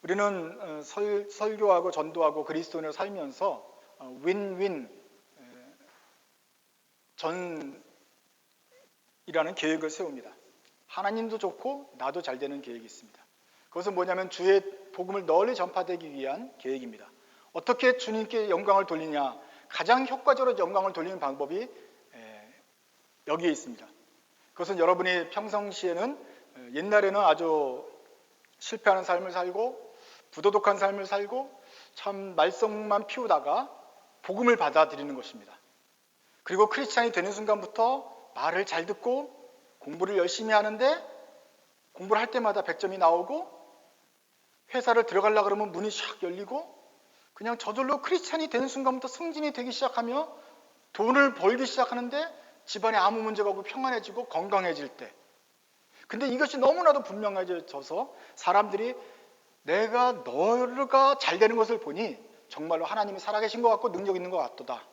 우리는 설교하고 전도하고 그리스도인으로 살면서 윈윈 전이라는 계획을 세웁니다. 하나님도 좋고 나도 잘 되는 계획이 있습니다. 그것은 뭐냐면 주의 복음을 널리 전파되기 위한 계획입니다. 어떻게 주님께 영광을 돌리냐, 가장 효과적으로 영광을 돌리는 방법이 여기에 있습니다. 그것은 여러분이 평상시에는 옛날에는 아주 실패하는 삶을 살고 부도덕한 삶을 살고 참 말썽만 피우다가 복음을 받아들이는 것입니다. 그리고 크리스찬이 되는 순간부터 말을 잘 듣고 공부를 열심히 하는데 공부를 할 때마다 100점이 나오고 회사를 들어가려고 그러면 문이 샥 열리고 그냥 저절로 크리스찬이 되는 순간부터 승진이 되기 시작하며 돈을 벌기 시작하는데 집안에 아무 문제가 없고 평안해지고 건강해질 때, 근데 이것이 너무나도 분명해져서 사람들이 너가 잘 되는 것을 보니 정말로 하나님이 살아계신 것 같고 능력 있는 것 같도다.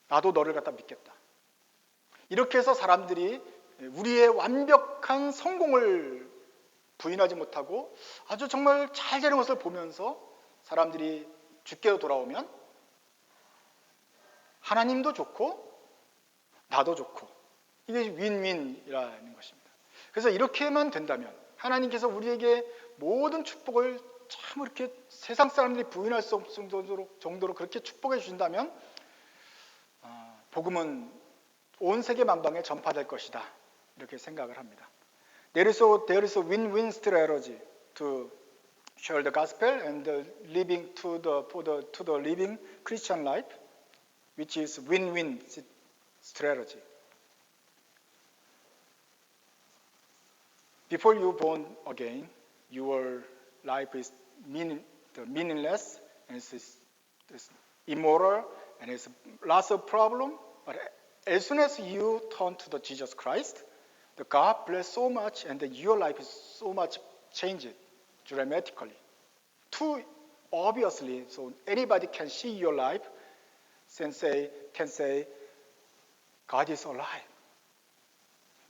나도 너를 갖다 믿겠다. 이렇게 해서 사람들이 우리의 완벽한 성공을 부인하지 못하고 아주 정말 잘 되는 것을 보면서 사람들이 주께로 돌아오면 하나님도 좋고 나도 좋고, 이게 윈윈이라는 것입니다. 그래서 이렇게만 된다면 하나님께서 우리에게 모든 축복을 참 이렇게 세상 사람들이 부인할 수 없을 정도로 그렇게 축복해 주신다면 복음은 온 세계 만방에 전파될 것이다, 이렇게 생각을 합니다. There is a win-win strategy to share the gospel and living to the living Christian life, which is win-win strategy. Before you born again, your life is meaningless and it's immoral and it's lots of problem. But as soon as you turn to the Jesus Christ, the God bless so much, and your life is so much changed dramatically. Too obviously, so anybody can see your life and can say, God is alive.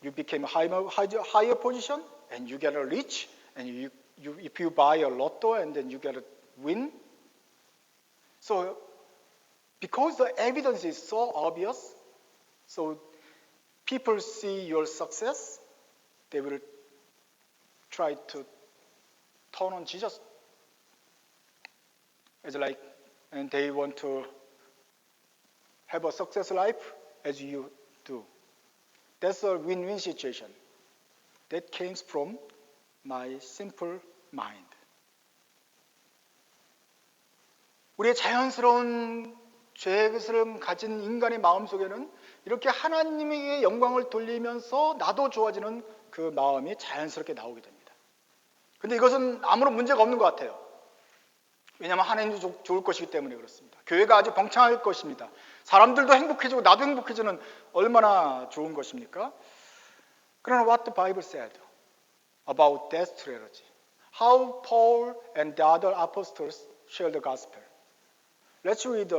You became a higher position, and you get a rich, and if you buy a lotto, and then you get a win. So, because the evidence is so obvious, so people see your success, they will try to turn on Jesus. It's like, and they want to have a success life as you do. That's a win-win situation. That came from my simple mind. 우리의 자연스러운 죄스러움 가진 인간의 마음속에는 이렇게 하나님에게 영광을 돌리면서 나도 좋아지는 그 마음이 자연스럽게 나오게 됩니다. 근데 이것은 아무런 문제가 없는 것 같아요. 왜냐하면 하나님도 좋을 것이기 때문에 그렇습니다. 교회가 아주 번창할 것입니다. 사람들도 행복해지고 나도 행복해지는 얼마나 좋은 것입니까? 그러나 what the Bible said about that strategy, how Paul and the other apostles shared the gospel. Let's read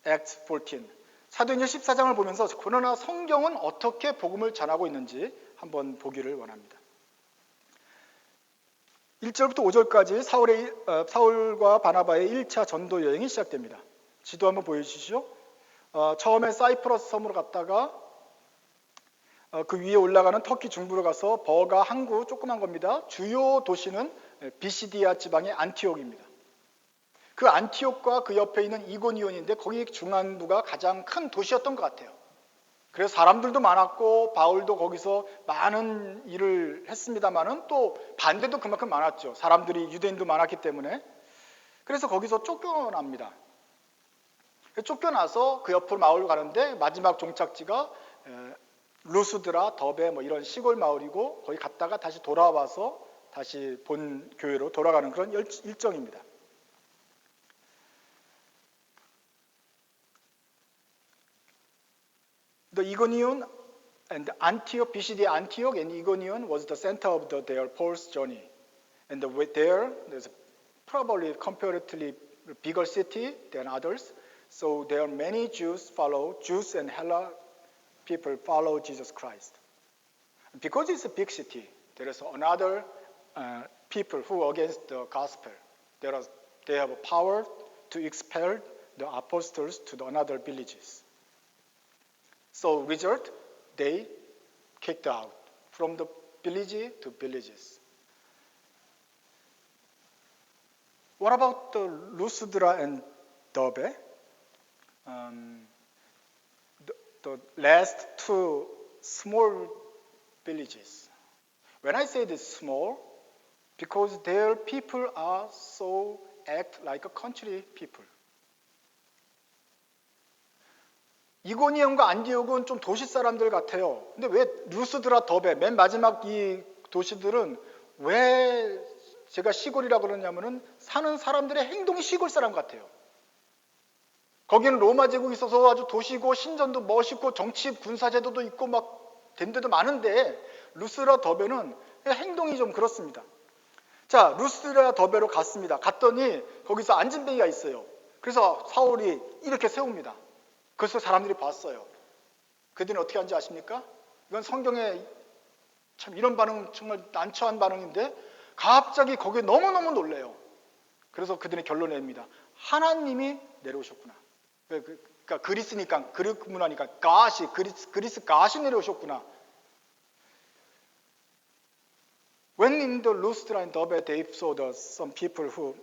Acts 14. 사도행전 14장을 보면서 그러나 성경은 어떻게 복음을 전하고 있는지 한번 보기를 원합니다. 1절부터 5절까지 사울과 바나바의 1차 전도 여행이 시작됩니다. 지도 한번 보여주시죠. 처음에 사이프러스 섬으로 갔다가 그 위에 올라가는 터키 중부로 가서 버가 항구 조그만 겁니다. 주요 도시는 비시디아 지방의 안티옥입니다. 그 안티옥과 그 옆에 있는 이고니온인데 거기 중앙부가 가장 큰 도시였던 것 같아요. 그래서 사람들도 많았고 바울도 거기서 많은 일을 했습니다만은 또 반대도 그만큼 많았죠. 사람들이 유대인도 많았기 때문에. 그래서 거기서 쫓겨납니다. 쫓겨나서 그 옆으로 마을로 가는데 마지막 종착지가 루스드라, 더베 뭐 이런 시골 마을이고 거기 갔다가 다시 돌아와서 다시 본 교회로 돌아가는 그런 일정입니다. The Iconium and Antioch, BCD Antioch and Iconium was the center of their Paul's journey. And there's probably comparatively bigger city than others. So there are many Jews and Hella people follow Jesus Christ. Because it's a big city, there is another people who are against the gospel. They have power to expel the apostles to the another villages. So result, they kicked out from the village to villages. What about the Lystra and Derbe? The last two small villages. When I say this small, because their people are so act like a country people. 이고니움과 안디옥은 좀 도시 사람들 같아요. 근데 왜 루스드라, 더베, 맨 마지막 이 도시들은 왜 제가 시골이라고 그러냐면은 사는 사람들의 행동이 시골 사람 같아요. 거기는 로마 제국이 있어서 아주 도시고 신전도 멋있고 정치 군사제도도 있고 막 된 데도 많은데 루스드라, 더베는 행동이 좀 그렇습니다. 자, 루스드라, 더베로 갔습니다. 갔더니 거기서 안진뱅이가 있어요. 그래서 사울이 이렇게 세웁니다. 그래서 사람들이 봤어요. 그들은 어떻게 하는지 아십니까? 이건 성경에 참 이런 반응 정말 난처한 반응인데 갑자기 거기에 너무너무 놀래요. 그래서 그들이 결론을 냅니다. 하나님이 내려오셨구나. 그러니까 그리스니까, 그리스 문화니까 그리스 가시 내려오셨구나. When in the Lystra and Derbe they saw some people who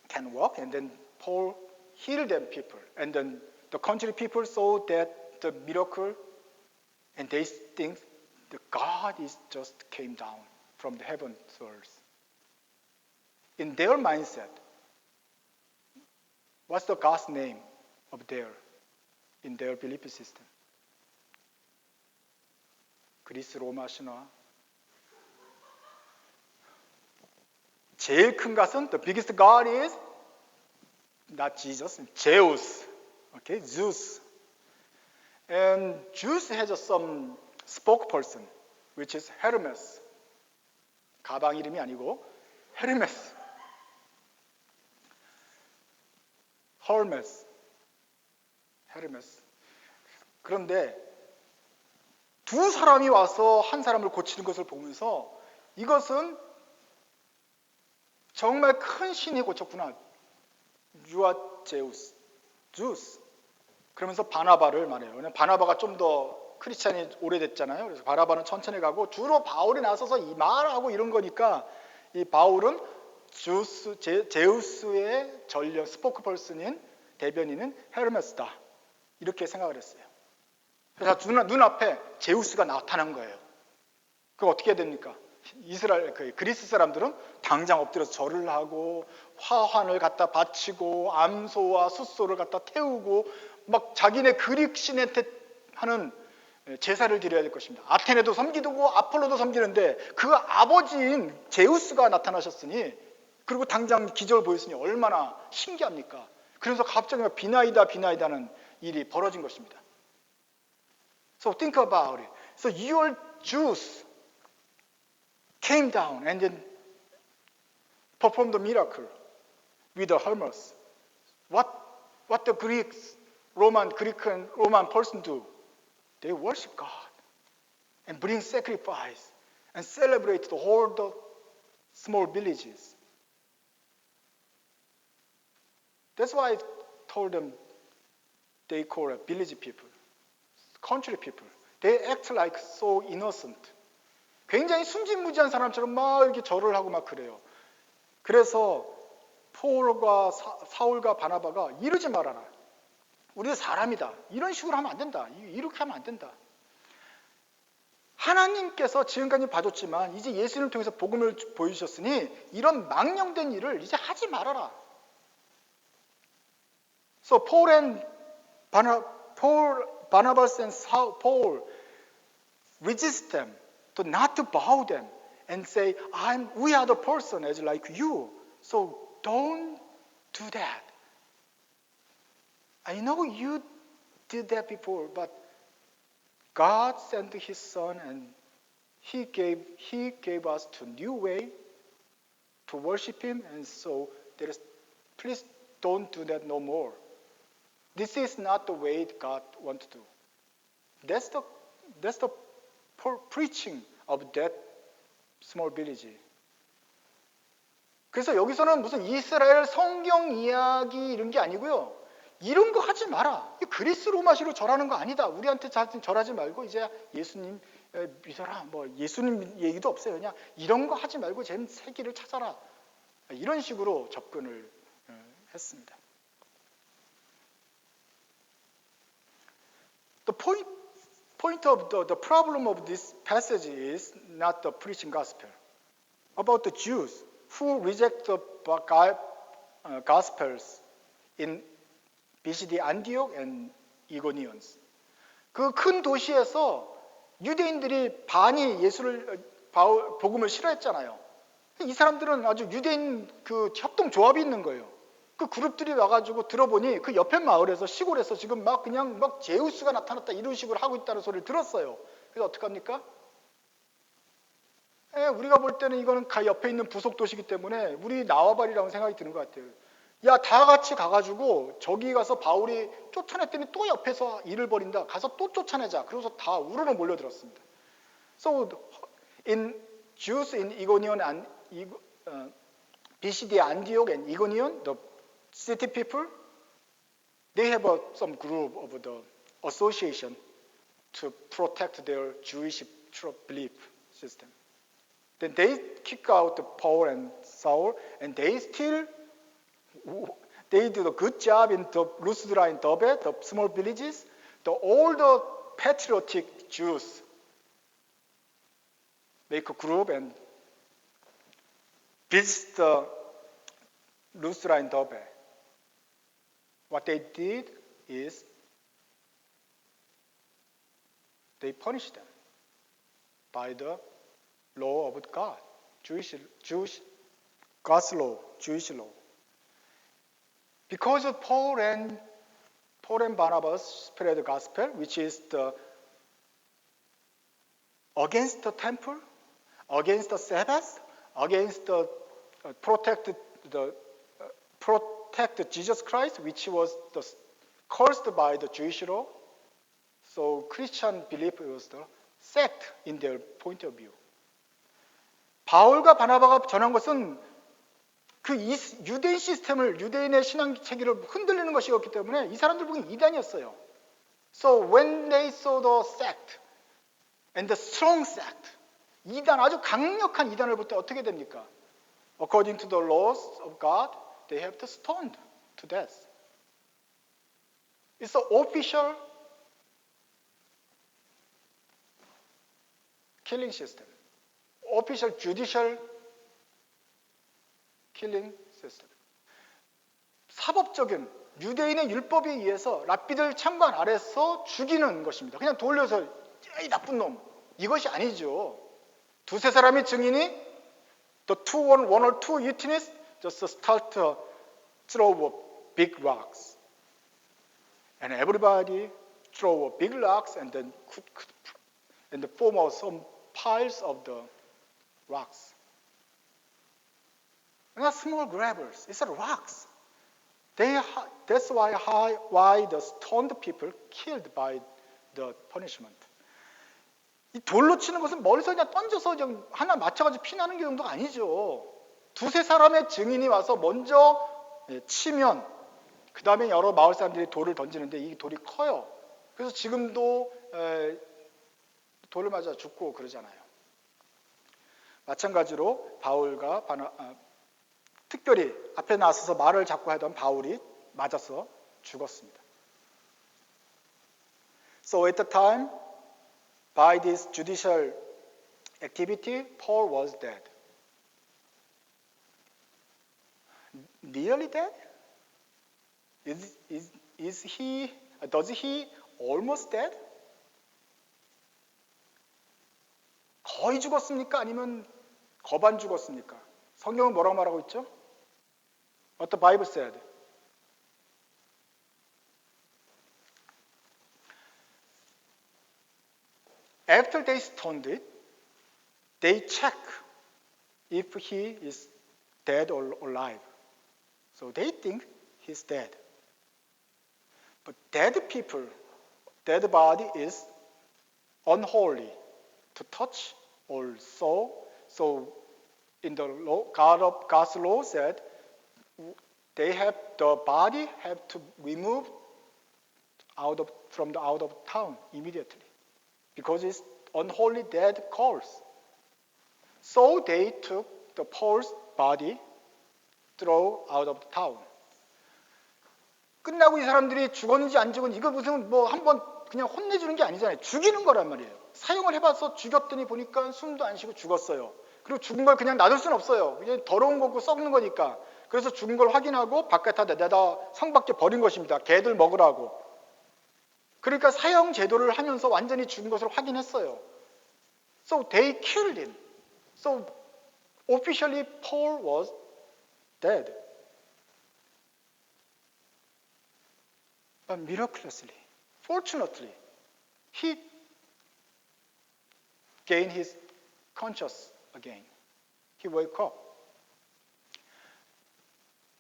can walk, and then Paul healed them people, and then the country people saw that the miracle, and they think that God is just came down from the heaven to earth. In their mindset, what's the God's name of in their belief system? 그리스 로마 신화. 제일 큰 것은 the biggest God is not Jesus, Zeus. Okay, Zeus. And Zeus has some spokesperson, which is Hermes. 가방 이름이 아니고 Hermes. Hermes. 그런데 두 사람이 와서 한 사람을 고치는 것을 보면서 이것은 정말 큰 신이 고쳤구나. You are Zeus. 그러면서 바나바를 말해요. 왜냐하면 바나바가 좀 더 크리스찬이 오래됐잖아요. 그래서 바나바는 천천히 가고 주로 바울이 나서서 이 말하고 이런 거니까 이 바울은 제우스의 전령 스포크펄슨인 대변인은 헤르메스다. 이렇게 생각을 했어요. 그래서 눈앞에 제우스가 나타난 거예요. 그럼 어떻게 해야 됩니까? 그리스 사람들은 당장 엎드려서 절을 하고 화환을 갖다 바치고 암소와 숫소를 갖다 태우고 막 자기네 그릭 신한테 하는 제사를 드려야 될 것입니다. 아테네도 섬기고 아폴로도 섬기는데 그 아버지인 제우스가 나타나셨으니 그리고 당장 기적을 보였으니 얼마나 신기합니까? 그래서 갑자기 비나이다는 일이 벌어진 것입니다. So think about it. So your Jews came down and then performed the miracle with the Hermes. What the Roman person do? They worship God and bring sacrifice and celebrate the whole the small villages. That's why I told them they call it village people, country people. They act like so innocent. 굉장히 순진무지한 사람처럼 막 이렇게 절을 하고 막 그래요. 그래서 사울과 바나바가 이러지 말아라. 우리가 사람이다. 이런 식으로 하면 안 된다. 이렇게 하면 안 된다. 하나님께서 지금까지 봐줬지만 이제 예수님을 통해서 복음을 보여주셨으니 이런 망령된 일을 이제 하지 말아라. So Barnabas and Paul resist them, to not to bow them and say, we are the person as like you. So don't do that. I know you did that before, but God sent His Son and He gave us a new way to worship Him, and so please don't do that no more. This is not the way God wants to do. That's the preaching of that small village. 그래서 여기서는 무슨 이스라엘 성경 이야기 이런 게 아니고요. 이런 거 하지 마라. 그리스 로마시로 절하는 거 아니다. 우리한테 절하지 말고 이제 예수님 믿어라. 뭐 예수님 얘기도 없어요. 그냥 이런 거 하지 말고 제 새길을 찾아라. 이런 식으로 접근을 했습니다. The point of the problem of this passage is not the preaching gospel. About the Jews who reject the gospels in BCD Antioch and Iconians. 그 큰 도시에서 유대인들이 반이 복음을 싫어했잖아요. 이 사람들은 아주 유대인 그 협동조합이 있는 거예요. 그 그룹들이 와가지고 들어보니 그 옆에 마을에서 시골에서 지금 막 그냥 막 제우스가 나타났다 이런 식으로 하고 있다는 소리를 들었어요. 그래서 어떡합니까? 우리가 볼 때는 이거는 옆에 있는 부속 도시이기 때문에 우리 나와버리라는 생각이 드는 것 같아요. 야, 다 같이 가가지고 저기 가서 바울이 쫓아냈더니 또 옆에서 일을 벌인다. 가서 또 쫓아내자. 그래서 다 우르르 몰려들었습니다. So in Jews in Iconium and BCD Antioch and Iconium, the city people, they have some group of the association to protect their Jewish belief system. Then they kick out Paul and Saul, and they did a good job in the Lystra and Derbe, the small villages. All the patriotic Jews make a group and visit the Lystra and Derbe. What they did is they punished them by the law of God, God's law, Jewish law. Because of Paul and Barnabas spread the gospel, which is against the temple, against the Sabbath, against the protect Jesus Christ, which was cursed by the Jewish law. So Christian belief was the sect in their point of view. 바울과 바나바가 전한 것은 그 유대인 시스템을, 유대인의 신앙 체계를 흔들리는 것이었기 때문에 이 사람들 보기엔 이단이었어요. So when they saw the sect and the strong sect, 이단, 아주 강력한 이단을 볼 때 어떻게 됩니까? According to the laws of God, they have to stoned to death. It's an official killing system. Official judicial killing system. 사법적인 유대인의 율법에 의해서 랍비들 창관 아래서 죽이는 것입니다. 그냥 돌려서 이 나쁜 놈, 이것이 아니죠. 두세 사람이 증인이 the one or two witnesses just start to throw big rocks, and everybody throw big rocks and then in the form of some piles of the rocks. Not small grabbers, it's rocks. That's why the stoned people killed by the punishment. 이 돌로 치는 것은 멀리서 그냥 던져서 그냥 하나 맞춰가지고 피나는 게 정도가 아니죠. 두세 사람의 증인이 와서 먼저 치면 그 다음에 여러 마을 사람들이 돌을 던지는데 이 돌이 커요. 그래서 지금도 돌을 맞아 죽고 그러잖아요. 마찬가지로 바울과 특별히 앞에 나서서 말을 자꾸 하던 바울이 맞아서 죽었습니다. So at the time, by this judicial activity, Paul was dead. Nearly dead? Does he almost dead? 거의 죽었습니까? 아니면 거반 죽었습니까? 성경은 뭐라고 말하고 있죠? What the Bible said. After they stoned it, they check if he is dead or alive. So they think he's dead. But dead body is unholy to touch or saw. So in the law, God's law said the body have to remove from out of town immediately because it's unholy dead corpse. So they took the Paul's body, throw out of the town. 끝나고 이 사람들이 죽었는지 안 죽었는지 이거 무슨 뭐 한번 그냥 혼내주는 게 아니잖아요. 죽이는 거란 말이에요. 사형을 해봐서 죽였더니 보니까 숨도 안 쉬고 죽었어요. 그리고 죽은 걸 그냥 놔둘 수는 없어요. 이게 더러운 거고 썩는 거니까. 그래서 죽은 걸 확인하고 바깥에다 내다 성 밖에 버린 것입니다. 개들 먹으라고. 그러니까 사형 제도를 하면서 완전히 죽은 것을 확인했어요. So they killed him. So officially Paul was dead. But miraculously, fortunately, he gained his conscious again. He woke up.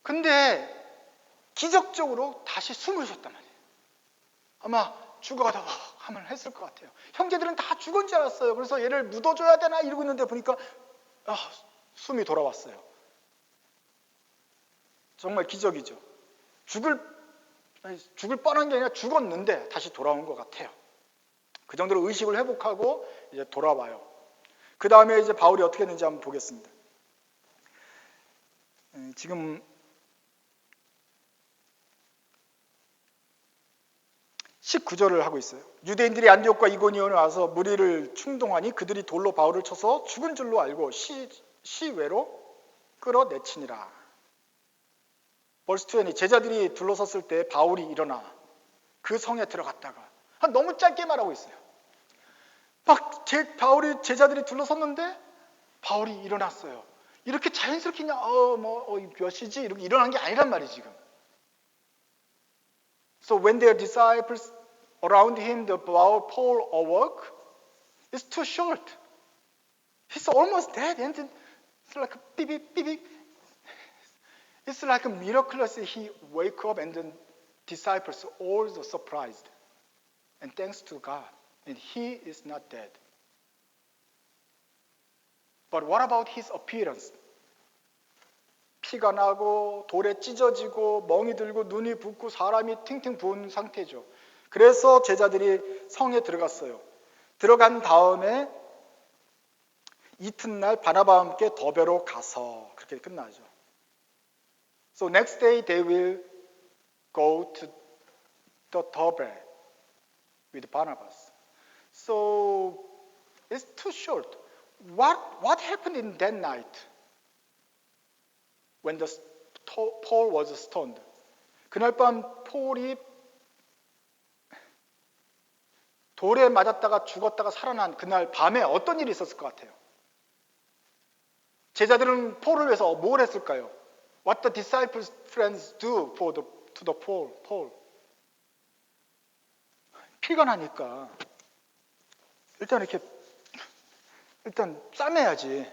근데 기적적으로 다시 숨을 쉬었단 말이에요. 아마 죽어가다가 하면 했을 것 같아요. 형제들은 다 죽은 줄 알았어요. 그래서 얘를 묻어줘야 되나 이러고 있는데 보니까 숨이 돌아왔어요. 정말 기적이죠. 죽을 뻔한 게 아니라 죽었는데 다시 돌아온 것 같아요. 그 정도로 의식을 회복하고 이제 돌아와요. 그 다음에 이제 바울이 어떻게 했는지 한번 보겠습니다. 지금 19절을 하고 있어요. 유대인들이 안디옥과 이고니온에 와서 무리를 충동하니 그들이 돌로 바울을 쳐서 죽은 줄로 알고 시외로 끌어내치니라. 벌스 20 제자들이 둘러섰을 때 바울이 일어나 그 성에 들어갔다가 너무 짧게 말하고 있어요. 바울이 제자들이 둘러섰는데 바울이 일어났어요. 이렇게 자연스럽게 그냥 몇 시지 이렇게 일어난 게 아니란 말이지 지금. So when their disciples around him, the Paul awoke, it's too short. He's almost dead, and it's like beep, beep, beep, beep. It's like miraculously he wake up, and the disciples all surprised, and thanks to God, and he is not dead. But what about his appearance? 피가 나고 돌에 찢어지고 멍이 들고 눈이 붓고 사람이 팅팅 부은 상태죠. 그래서 제자들이 성에 들어갔어요. 들어간 다음에 이튿날 바나바와 함께 더베로 가서 그렇게 끝나죠. So next day they will go to the Derbe with Barnabas. So it's too short. What happened in that night? When Paul was stoned. 그날 밤 폴이 돌에 맞았다가 죽었다가 살아난 그날 밤에 어떤 일이 있었을 것 같아요? 제자들은 폴을 위해서 뭘 했을까요? What the disciples' friends do to the Paul. 피가 나니까 일단 싸매야지.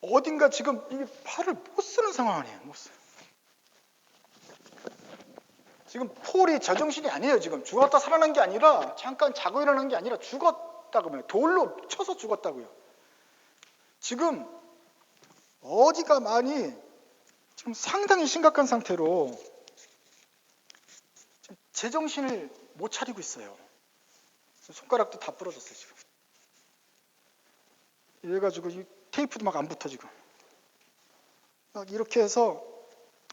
어딘가 지금 이게 팔을 못 쓰는 상황 아니에요. 못 써요. 지금 폴이 제정신이 아니에요. 지금 죽었다 살아난 게 아니라 잠깐 자고 일어난 게 아니라 죽었다고요. 돌로 쳐서 죽었다고요. 지금 어디가 많이 지금 상당히 심각한 상태로 지금 제정신을 못 차리고 있어요. 손가락도 다 부러졌어요. 지금. 이래가지고 테이프도 막 안 붙어 지금. 막 이렇게 해서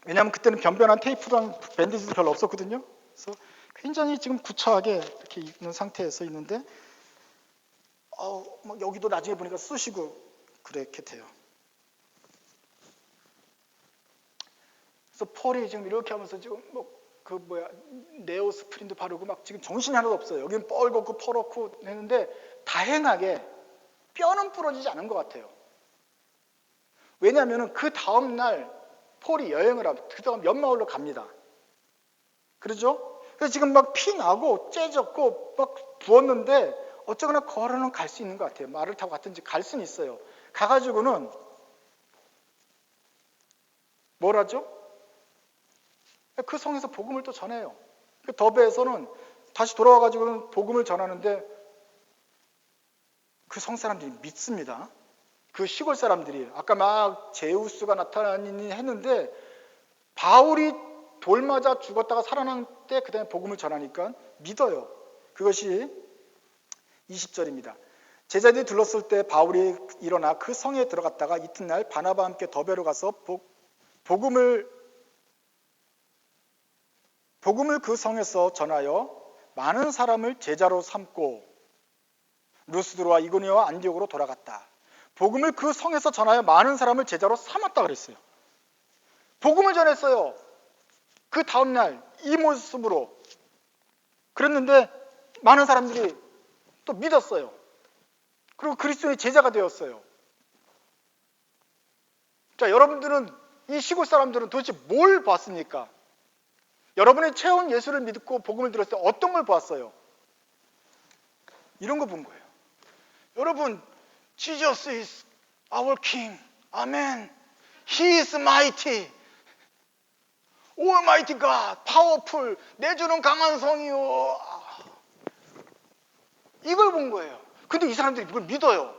왜냐하면 그때는 변변한 테이프랑 밴디지도 별로 없었거든요. 그래서 굉장히 지금 구차하게 이렇게 있는 상태에서 있는데, 막 여기도 나중에 보니까 쑤시고 그렇게 돼요. 그래서 폴이 지금 이렇게 하면서 지금 네오스프린도 바르고 막 지금 정신이 하나도 없어요. 여기는 뻘겋고 퍼렇고 했는데 다행하게 뼈는 부러지지 않은 것 같아요. 왜냐하면 그 다음 날 폴이 여행을 하고 그다음 연마을로 갑니다. 그러죠? 그래서 지금 막 피 나고 째졌고 막 부었는데 어쩌거나 걸어는 갈 수 있는 것 같아요. 말을 타고 갔든지 갈 수는 있어요. 가가지고는 뭘 하죠? 그 성에서 복음을 또 전해요. 그 더베에서는 다시 돌아와가지고는 복음을 전하는데 그 성 사람들이 믿습니다. 그 시골 사람들이 아까 막 제우스가 나타나니 했는데 바울이 돌 맞아 죽었다가 살아난 때 그 다음에 복음을 전하니까 믿어요. 그것이 20절입니다. 제자들이 들렀을 때 바울이 일어나 그 성에 들어갔다가 이튿날 바나바와 함께 더베로 가서 복음을 그 성에서 전하여 많은 사람을 제자로 삼고 루스드로와 이고니오와 안디옥으로 돌아갔다. 복음을 그 성에서 전하여 많은 사람을 제자로 삼았다 그랬어요. 복음을 전했어요. 그 다음날 이 모습으로 그랬는데 많은 사람들이 또 믿었어요. 그리고 그리스도의 제자가 되었어요. 자, 여러분들은 이 시골 사람들은 도대체 뭘 봤습니까? 여러분의 체험 예수를 믿고 복음을 들었을 때 어떤 걸 보았어요? 이런 거 본 거예요. 여러분, Jesus is our King. 아멘. He is mighty. Almighty God. Powerful. 내주는 강한 성이요. 이걸 본 거예요. 근데 이 사람들이 이걸 믿어요.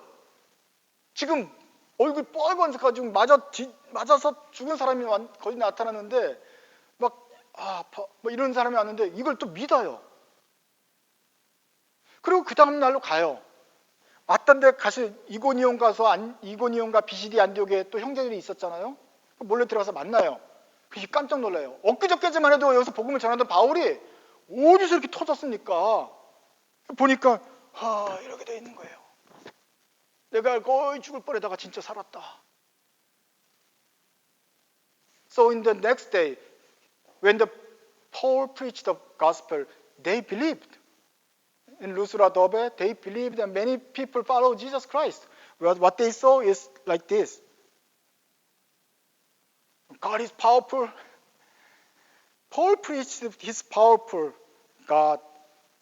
지금 얼굴 빨간색가지고 맞아서 죽은 사람이 거기 나타났는데 막 이런 사람이 왔는데 이걸 또 믿어요. 그리고 그 다음 날로 가요. 왔던 데 가서 이고니온 가서 이고니온과 비시디 안디옥에 또 형제들이 있었잖아요. 몰래 들어가서 만나요. 그래서 깜짝 놀라요. 엊그저께만 해도 여기서 복음을 전하던 바울이 어디서 이렇게 터졌습니까? 보니까 이렇게 돼 있는 거예요. 내가 거의 죽을 뻔하다가 진짜 살았다. So in the next day, when the Paul preached the gospel, they believed. In Lystra, Derbe, they believed and many people followed Jesus Christ. What they saw is like this. God is powerful. Paul preached his powerful God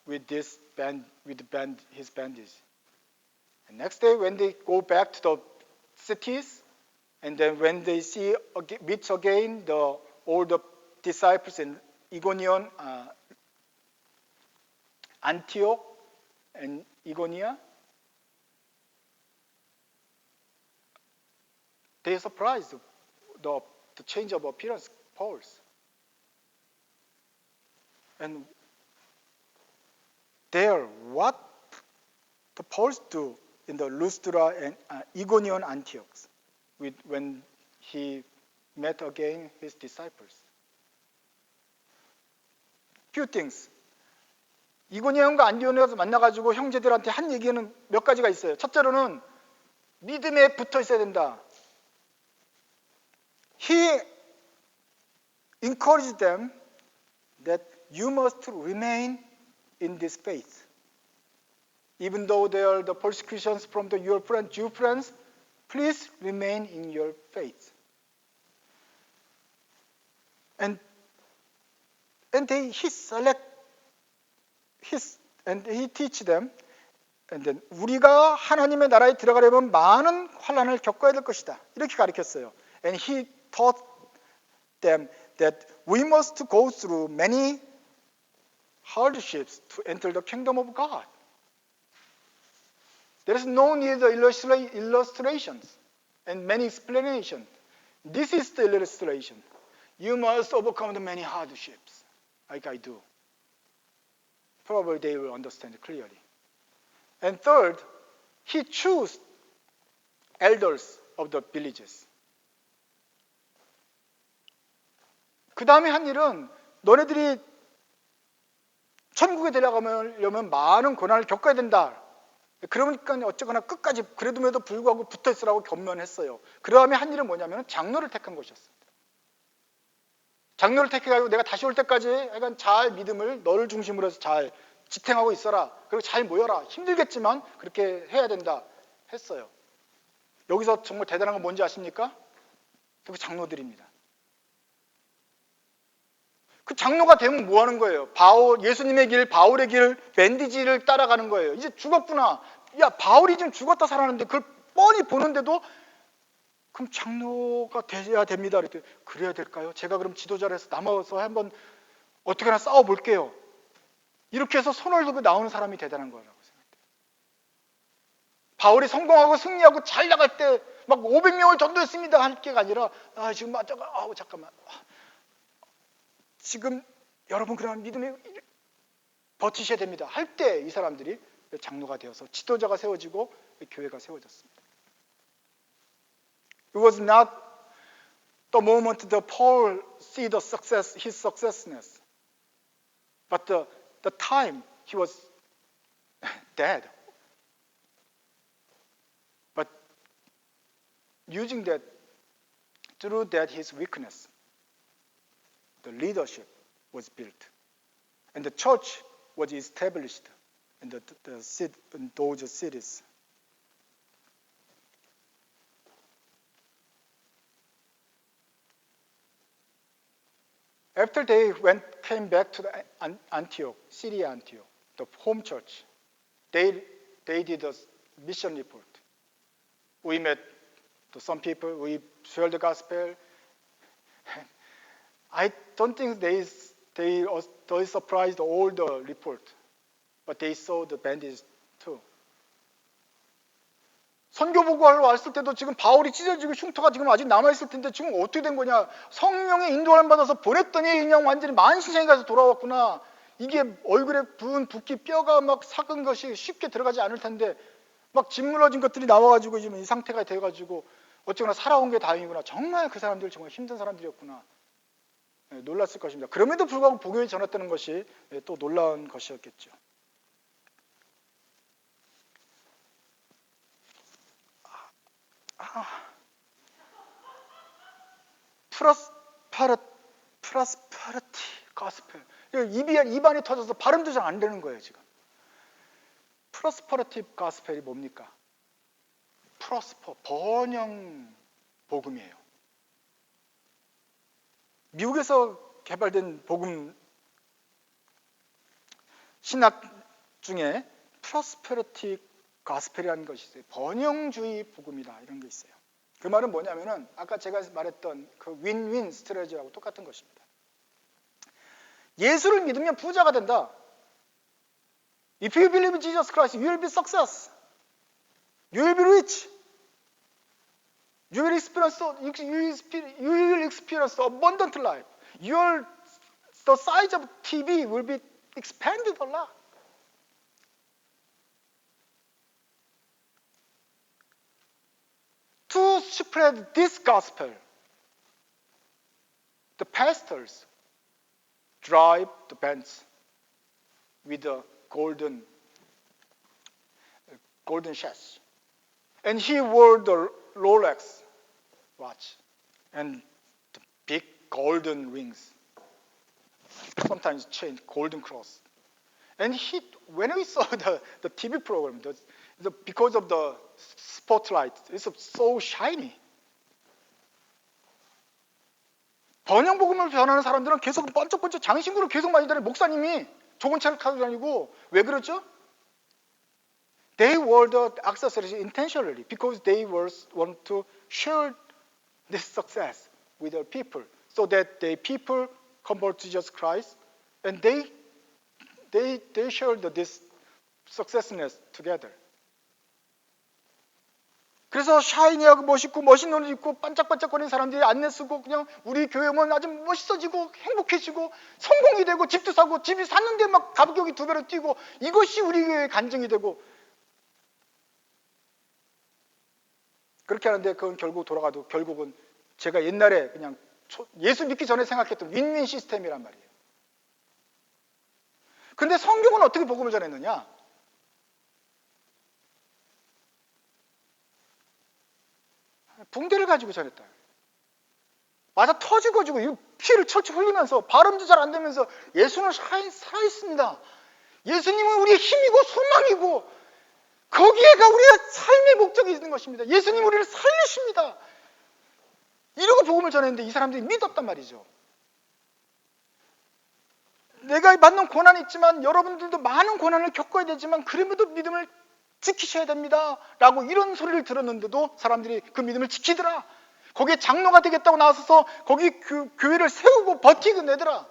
with his bandage. And next day, when they go back to the cities, and then when they meet again all the disciples in Iconium, Antioch, and Iconia, they are surprised the change of appearance, Paul's. And there, what the Pauls do in the Lystra and Iconium Antioch when he met again his disciples. Few things. 이고니온과 안디옥에서 만나가지고 형제들한테 한 얘기는 몇 가지가 있어요. 첫째로는 믿음에 붙어 있어야 된다. He encouraged them that you must remain in this faith. Even though there are the persecutions from your Jew friends, please remain in your faith. And he teach them, and then 우리가 하나님의 나라에 들어가려면 많은 환난을 겪어야 될 것이다. 이렇게 가르쳤어요. And he taught them that we must go through many hardships to enter the kingdom of God. There is no need of illustrations and many explanations. This is the illustration. You must overcome the many hardships, like I do. Probably they will understand clearly. And third, he chose elders of the villages. 그 다음에 한 일은 너네들이 천국에 데려가려면 많은 고난을 겪어야 된다. 그러니까 어쨌거나 끝까지 그래도 불구하고 붙어 있으라고 권면했어요. 그 다음에 한 일은 뭐냐면 장로를 택한 것이었습니다. 장로를 택해가지고 내가 다시 올 때까지 약간 잘 믿음을 너를 중심으로 해서 잘 지탱하고 있어라. 그리고 잘 모여라. 힘들겠지만 그렇게 해야 된다 했어요. 여기서 정말 대단한 건 뭔지 아십니까? 그 장로들입니다. 그 장로가 되면 뭐 하는 거예요? 예수님의 길, 바울의 길, 밴디지를 따라가는 거예요. 이제 죽었구나. 야, 바울이 지금 죽었다 살았는데 그걸 뻔히 보는데도 그럼 장로가 돼야 됩니다. 그랬더니 그래야 될까요? 제가 그럼 지도자를 해서 남아서 한번 어떻게나 싸워볼게요. 이렇게 해서 손을 들고 나오는 사람이 대단한 거라고 생각해요. 바울이 성공하고 승리하고 잘 나갈 때 막 500명을 전도했습니다 할 게가 아니라 지금 잠깐만 지금 여러분 그러면 믿음에 버티셔야 됩니다 할 때 이 사람들이 장로가 되어서 지도자가 세워지고 교회가 세워졌습니다. It was not the moment that Paul see the success, his successness, but the time he was dead. But using that, through that his weakness, the leadership was built, and the church was established in in those cities. After they came back to Antioch, Syria Antioch, the home church, they did a mission report. We met some people, we shared the gospel. I don't think they surprised all the report, but they saw the bandits too. 선교 보고하러 왔을 때도 지금 바울이 찢어지고 흉터가 지금 아직 남아있을 텐데 지금 어떻게 된 거냐. 성령의 인도함을 받아서 보냈더니 그냥 완전히 만신창이 가서 돌아왔구나. 이게 얼굴에 부은 붓기 뼈가 막 삭은 것이 쉽게 들어가지 않을 텐데 막 짓물러진 것들이 나와가지고 지금 이 상태가 돼가지고 어쩌거나 살아온 게 다행이구나. 정말 그 사람들 정말 힘든 사람들이었구나. 놀랐을 것입니다. 그럼에도 불구하고 복음이 전했다는 것이 또 놀라운 것이었겠죠. 프로스퍼리티 가스펠. 입안이 터져서 발음도 잘 안 되는 거예요 지금. 프로스퍼리티 가스펠이 뭡니까? 프로스퍼 번영 복음이에요. 미국에서 개발된 복음 신학 중에 프로스퍼리티 가스펠이라는 것이 있어요. 번영주의 복음이다 이런 게 있어요. 그 말은 뭐냐면은 아까 제가 말했던 그 윈윈 스트레지하고 똑같은 것입니다. 예수를 믿으면 부자가 된다. If you believe in Jesus Christ, you will be success. You will be rich. You will experience abundant life. The size of TV will be expanded a lot. To spread this gospel, the pastors drive the bands with a golden sash. And he wore the Rolex watch and the big golden rings, sometimes chain, golden cross. And when we saw the TV program, because of the spotlight, it's so shiny. 번영복음을 변하는 사람들은 계속 번쩍번쩍 장신구를 계속 많이 다니는 목사님이 좋은 차를 타고 다니고 왜 그러죠? They wore the accessories intentionally because they want to share this success with their people, so that the people convert to Jesus Christ, and they share this successness together. 그래서 샤이니하고 멋있고 멋있는 옷 입고 반짝반짝거리는 사람들이 안내 쓰고 그냥 우리 교회 오면 아주 멋있어지고 행복해지고 성공이 되고 집도 사고 집이 샀는데 막 가격이 2배로 뛰고 이것이 우리 교회의 간증이 되고 그렇게 하는데 그건 결국 돌아가도 결국은 제가 옛날에 그냥 예수 믿기 전에 생각했던 윈윈 시스템이란 말이에요. 근데 성경은 어떻게 복음을 전했느냐? 붕대를 가지고 전했다. 맞아 터지고 피를 철철 흘리면서 발음도 잘 안 되면서 예수는 살아있습니다. 예수님은 우리의 힘이고 소망이고 거기에가 우리의 삶의 목적이 있는 것입니다. 예수님 우리를 살리십니다. 이러고 복음을 전했는데 이 사람들이 믿었단 말이죠. 내가 받는 고난이 있지만 여러분들도 많은 고난을 겪어야 되지만 그럼에도 믿음을 지키셔야 됩니다 라고 이런 소리를 들었는데도 사람들이 그 믿음을 지키더라. 거기에 장로가 되겠다고 나서서 거기 그 교회를 세우고 버티고 내더라.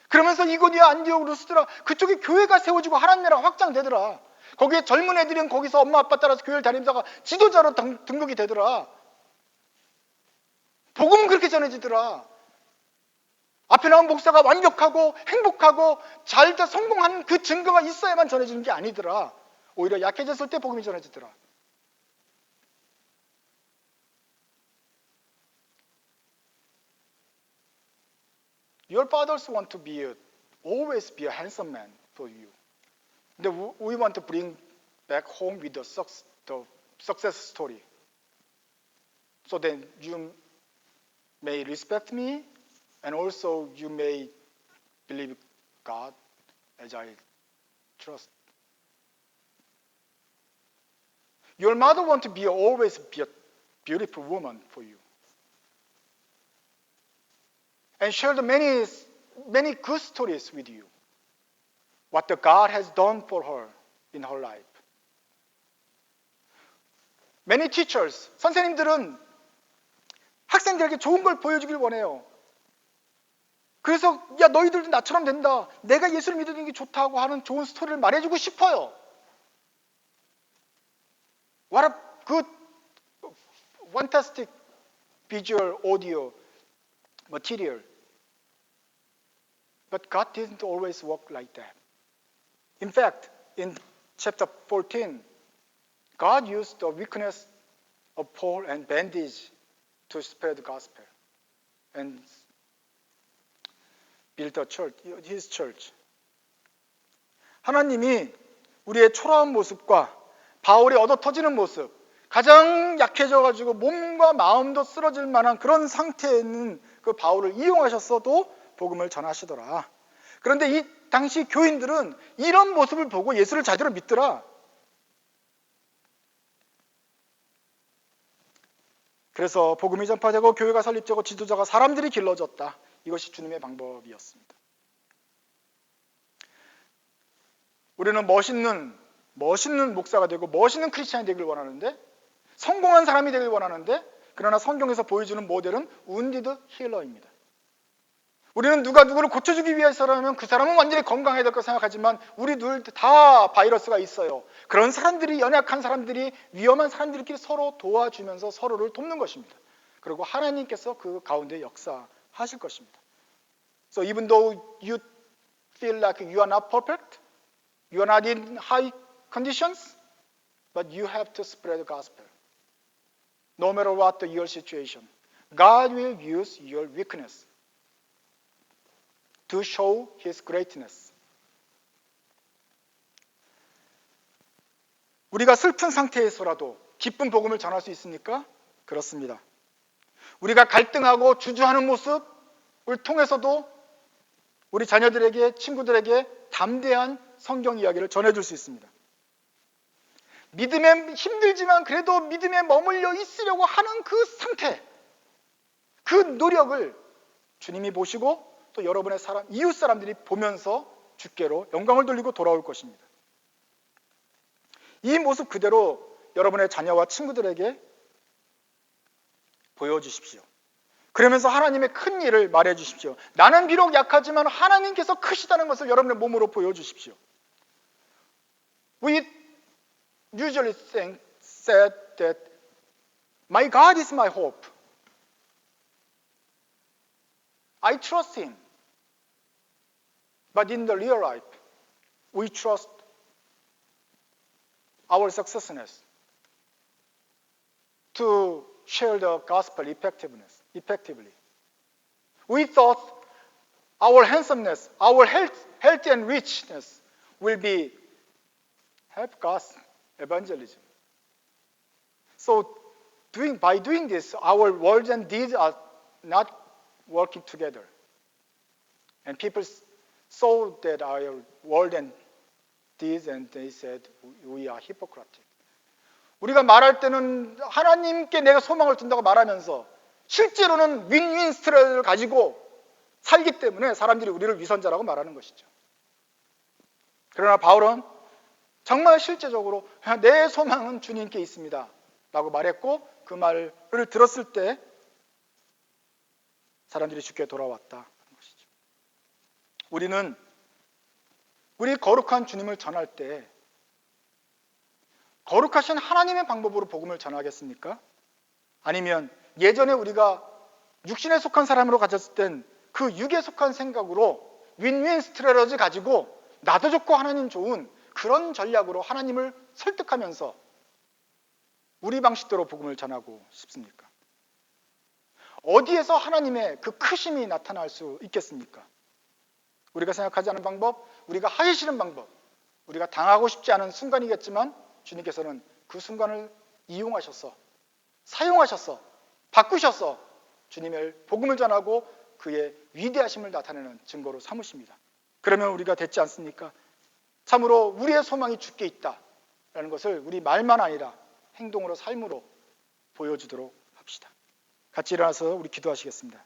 그러면서 이고니아 안디옥 루스드라 그쪽에 교회가 세워지고 하나님 나라가 확장되더라. 거기에 젊은 애들은 거기서 엄마 아빠 따라서 교회를 다니다가 지도자로 등극이 되더라. 복음은 그렇게 전해지더라. 앞에 나온 목사가 완벽하고 행복하고 잘 성공한 그 증거가 있어야만 전해지는 게 아니더라. 오히려 약해졌을 때 복음이 전해지더라. Your fathers want to always be a handsome man for you. 근데 we want to bring back home with the success story. So then you may respect me and also you may believe God as I trust. Your mother want to always be a beautiful woman for you. And shared many good stories with you. What the God has done for her in her life. Many teachers, 선생님들은 학생들에게 좋은 걸 보여주길 원해요. 그래서 야 너희들도 나처럼 된다. 내가 예수를 믿는 게 좋다고 하는 좋은 스토리를 말해주고 싶어요. What a good, fantastic visual, audio material. But God didn't always work like that. In fact, in chapter 14, God used the weakness of Paul and bandage to spread the gospel and build a church, his church. 하나님이 우리의 초라한 모습과 바울이 얻어터지는 모습, 가장 약해져가지고 몸과 마음도 쓰러질 만한 그런 상태에 있는 그 바울을 이용하셨어도 복음을 전하시더라. 그런데 이 당시 교인들은 이런 모습을 보고 예수를 자주로 믿더라. 그래서 복음이 전파되고 교회가 설립되고 지도자가 사람들이 길러졌다. 이것이 주님의 방법이었습니다. 우리는 멋있는 목사가 되고 멋있는 크리스찬이 되길 원하는데, 성공한 사람이 되길 원하는데, 그러나 성경에서 보여주는 모델은 wounded healer입니다. 우리는 누가 누구를 고쳐주기 위해서라면 그 사람은 완전히 건강해야 될 거 생각하지만 우리 둘 다 바이러스가 있어요. 그런 사람들이, 연약한 사람들이, 위험한 사람들끼리 서로 도와주면서 서로를 돕는 것입니다. 그리고 하나님께서 그 가운데 역사하실 것입니다. So even though you feel like you are not perfect, you are not in high conditions, but you have to spread the gospel. No matter what your situation, God will use your weakness to show His greatness. 우리가 슬픈 상태에서라도 기쁜 복음을 전할 수 있습니까? 그렇습니다. 우리가 갈등하고 주저하는 모습을 통해서도 우리 자녀들에게, 친구들에게 담대한 성경 이야기를 전해줄 수 있습니다. 믿음에 힘들지만 그래도 믿음에 머물러 있으려고 하는 그 상태, 그 노력을 주님이 보시고 또 여러분의 이웃 사람들이 보면서 주께로 영광을 돌리고 돌아올 것입니다. 이 모습 그대로 여러분의 자녀와 친구들에게 보여주십시오. 그러면서 하나님의 큰 일을 말해주십시오. 나는 비록 약하지만 하나님께서 크시다는 것을 여러분의 몸으로 보여주십시오. We usually said that my God is my hope. I trust Him. But in the real life, we trust our successfulness to share the gospel effectively. We thought our handsomeness, our health and richness will help God's evangelism. So by doing this, our words and deeds are not working together. And people saw that our word and deeds and they said we are hypocritic. 우리가 말할 때는 하나님께 내가 소망을 둔다고 말하면서 실제로는 윈윈 스트레스를 가지고 살기 때문에 사람들이 우리를 위선자라고 말하는 것이죠. 그러나 바울은 정말 실제적으로 내 소망은 주님께 있습니다 라고 말했고, 그 말을 들었을 때 사람들이 주께 돌아왔다 하는 것이죠. 우리는 우리 거룩한 주님을 전할 때 거룩하신 하나님의 방법으로 복음을 전하겠습니까? 아니면 예전에 우리가 육신에 속한 사람으로 가졌을 땐 그 육에 속한 생각으로 윈윈 스트레러지 가지고 나도 좋고 하나님 좋은 그런 전략으로 하나님을 설득하면서 우리 방식대로 복음을 전하고 싶습니까? 어디에서 하나님의 그 크심이 나타날 수 있겠습니까? 우리가 생각하지 않은 방법, 우리가 하기 싫은 방법, 우리가 당하고 싶지 않은 순간이겠지만 주님께서는 그 순간을 이용하셔서 사용하셔서 바꾸셔서 주님의 복음을 전하고 그의 위대하심을 나타내는 증거로 삼으십니다. 그러면 우리가 됐지 않습니까? 참으로 우리의 소망이 주께 있다라는 것을 우리 말만 아니라 행동으로 삶으로 보여주도록 합시다. 같이 일어나서 우리 기도하시겠습니다.